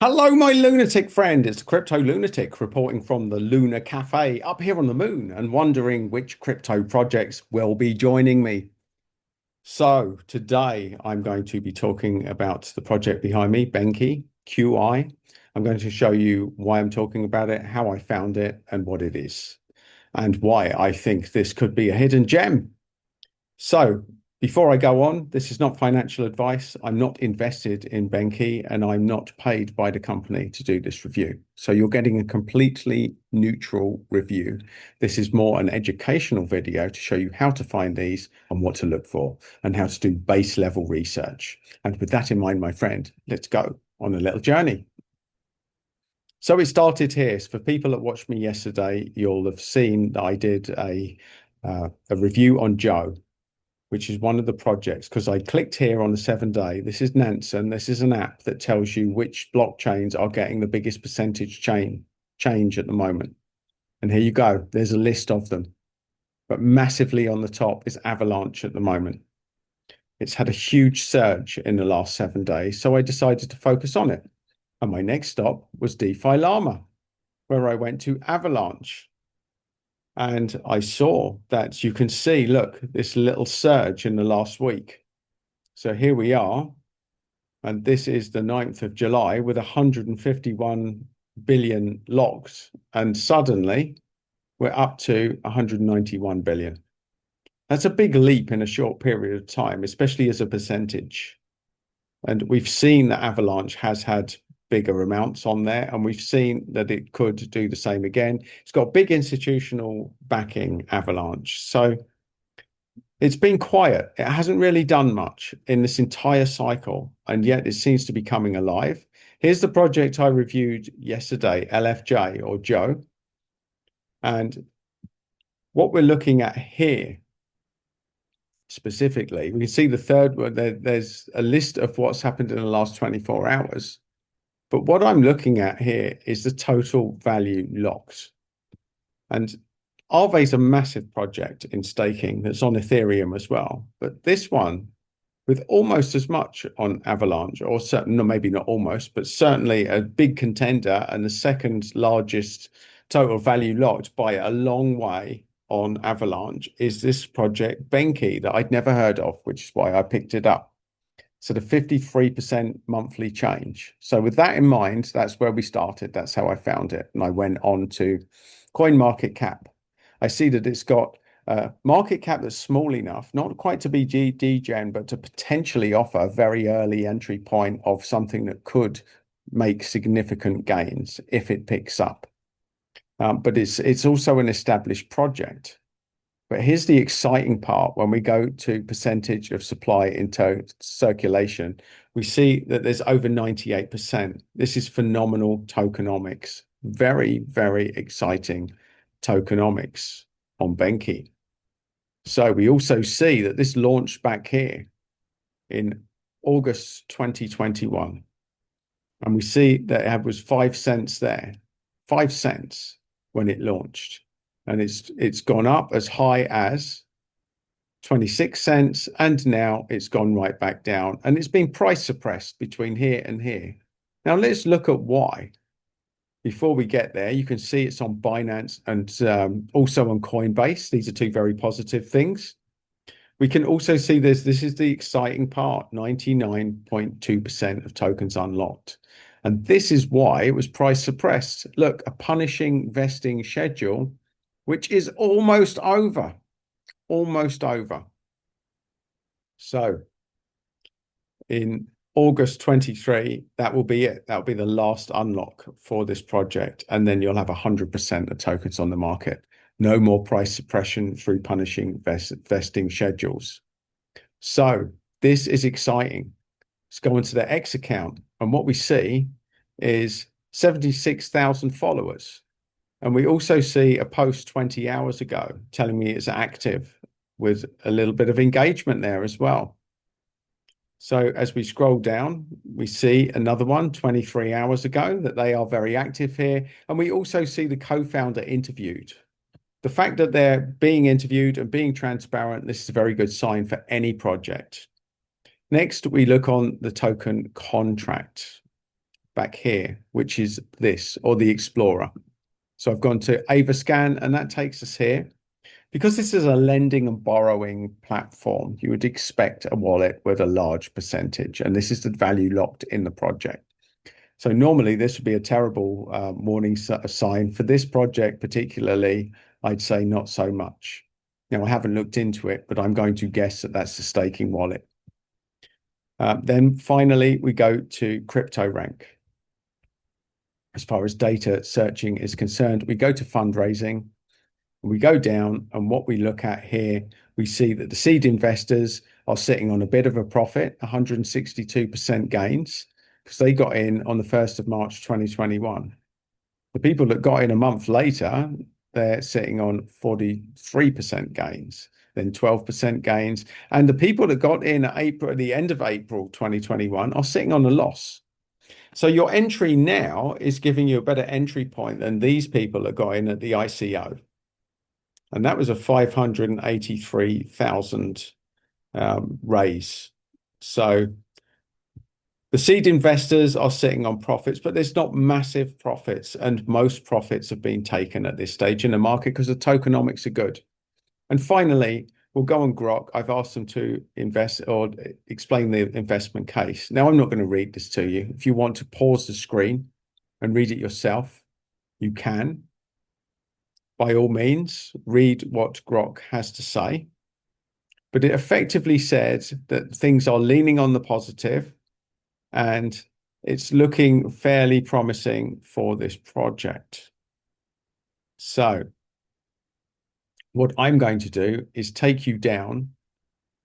Hello, my lunatic friend. It's the Crypto Lunatic reporting from the Lunar Cafe up here on the moon and wondering which crypto projects will be joining me. So, today I'm going to be talking about the project behind me, BENQI, QI. I'm going to show you why I'm talking about it, how I found it, and what it is, and why I think this could be a hidden gem. So, before I go on, this is not financial advice. I'm not invested in BENQI and I'm not paid by the company to do this review. So you're getting a completely neutral review. This is more an educational video to show you how to find these and what to look for and how to do base level research. And with that in mind, my friend, let's go on a little journey. So it started here. So for people that watched me yesterday, you'll have seen that I did a review on Joe, which is one of the projects, because I clicked here on the 7-day. This is Nansen. This is an app that tells you which blockchains are getting the biggest percentage change at the moment. And here you go. There's a list of them. But massively on the top is Avalanche at the moment. It's had a huge surge in the last 7 days, so I decided to focus on it. And my next stop was DeFi Llama, where I went to Avalanche. And I saw that you can see, look, this little surge in the last week. So here we are, and this is the 9th of July with 151 billion logs. And suddenly we're up to 191 billion. That's a big leap in a short period of time, especially as a percentage. And we've seen that Avalanche has had bigger amounts on there, and we've seen that it could do the same again. It's got big institutional backing, Avalanche. So it's been quiet. It hasn't really done much in this entire cycle, and yet it seems to be coming alive. Here's the project I reviewed yesterday, LFJ or Joe. And what we're looking at here specifically, we can see the third one. There's a list of what's happened in the last 24 hours. But what I'm looking at here is the total value locked. And Aave is a massive project in staking that's on Ethereum as well. But this one, with almost as much on Avalanche, or certain, no, maybe not almost, but certainly a big contender and the second largest total value locked by a long way on Avalanche, is this project BENQI that I'd never heard of, which is why I picked it up. So the 53% monthly change. So with that in mind, that's where we started. That's how I found it. And I went on to CoinMarketCap. I see that it's got a market cap that's small enough, not quite to be degen, but to potentially offer a very early entry point of something that could make significant gains if it picks up. But it's also an established project. But here's the exciting part. When we go to percentage of supply into circulation, we see that there's over 98%. This is phenomenal tokenomics. Very, very exciting tokenomics on BENQI. So we also see that this launched back here in August 2021. And we see that it was 5 cents there, 5 cents when it launched. And it's gone up as high as 26 cents, and now it's gone right back down, and it's been price suppressed between here and here. Now let's look at why. Before we get there, you can see it's on Binance and also on Coinbase. These are two very positive things. We can also see this is the exciting part, 99.2% of tokens unlocked. And this is why it was price suppressed. Look, a punishing vesting schedule, which is almost over, almost over. So in August 23, that will be it. That will be the last unlock for this project. And then you'll have 100% of tokens on the market. No more price suppression through punishing vesting schedules. So this is exciting. Let's go into the X account. And what we see is 76,000 followers. And we also see a post 20 hours ago telling me it's active with a little bit of engagement there as well. So as we scroll down, we see another one 23 hours ago that they are very active here. And we also see the co-founder interviewed. The fact that they're being interviewed and being transparent, this is a very good sign for any project. Next, we look on the token contract. back here, which is this, or the Explorer. So I've gone to Avascan, and that takes us here. Because this is a lending and borrowing platform, you would expect a wallet with a large percentage, and this is the value locked in the project. So normally this would be a terrible warning sign. For this project particularly, I'd say not so much. Now, I haven't looked into it, but I'm going to guess that that's the staking wallet. Then finally, we go to CryptoRank. As far as data searching is concerned, we go to fundraising. We go down, and what we look at here, we see that the seed investors are sitting on a bit of a profit, 162% gains, because they got in on the 1st of March 2021. The people that got in a month later, they're sitting on 43% gains, then 12% gains. And the people that got in at the end of April 2021 are sitting on a loss. So your entry now is giving you a better entry point than these people that got in at the ICO. And that was a 583,000 raise. So the seed investors are sitting on profits, but there's not massive profits, and most profits have been taken at this stage in the market because the tokenomics are good. And finally, we'll go on Grok. I've asked them to invest or explain the investment case. Now, I'm not going to read this to you. If you want to pause the screen and read it yourself, you can. By all means, read what Grok has to say. But it effectively says that things are leaning on the positive, and it's looking fairly promising for this project. So what I'm going to do is take you down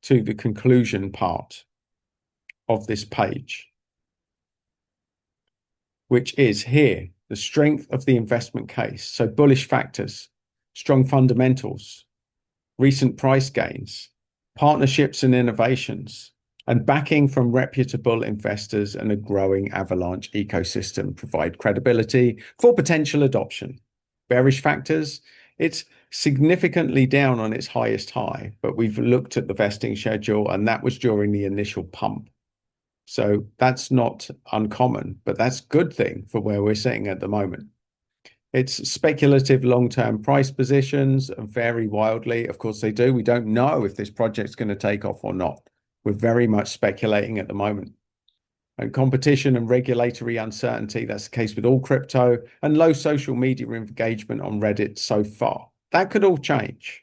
to the conclusion part of this page, which is here, the strength of the investment case. So bullish factors, strong fundamentals, recent price gains, partnerships and innovations, and backing from reputable investors and a growing Avalanche ecosystem provide credibility for potential adoption. Bearish factors, it's significantly down on its highest high, but we've looked at the vesting schedule, and that was during the initial pump. So that's not uncommon, but that's a good thing for where we're sitting at the moment. It's speculative long-term price positions vary wildly. Of course they do. We don't know if this project's going to take off or not. We're very much speculating at the moment. And competition and regulatory uncertainty, that's the case with all crypto, and low social media engagement on Reddit so far. That could all change.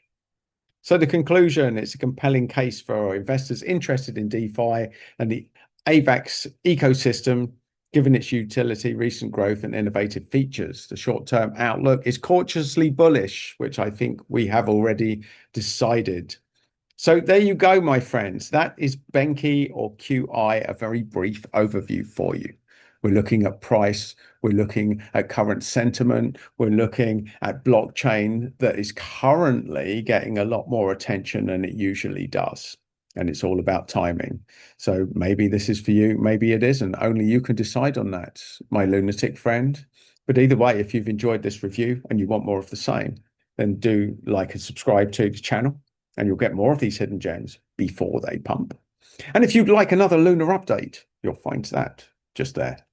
So the conclusion, it's a compelling case for investors interested in DeFi and the AVAX ecosystem, given its utility, recent growth, and innovative features. The short-term outlook is cautiously bullish, which I think we have already decided. So there you go, my friends. That is BENQI or QI, a very brief overview for you. We're looking at price. We're looking at current sentiment. We're looking at blockchain that is currently getting a lot more attention than it usually does. And it's all about timing. So maybe this is for you. Maybe it isn't. Only you can decide on that, my lunatic friend. But either way, if you've enjoyed this review and you want more of the same, then do like and subscribe to the channel, and you'll get more of these hidden gems before they pump. And if you'd like another lunar update, you'll find that just there.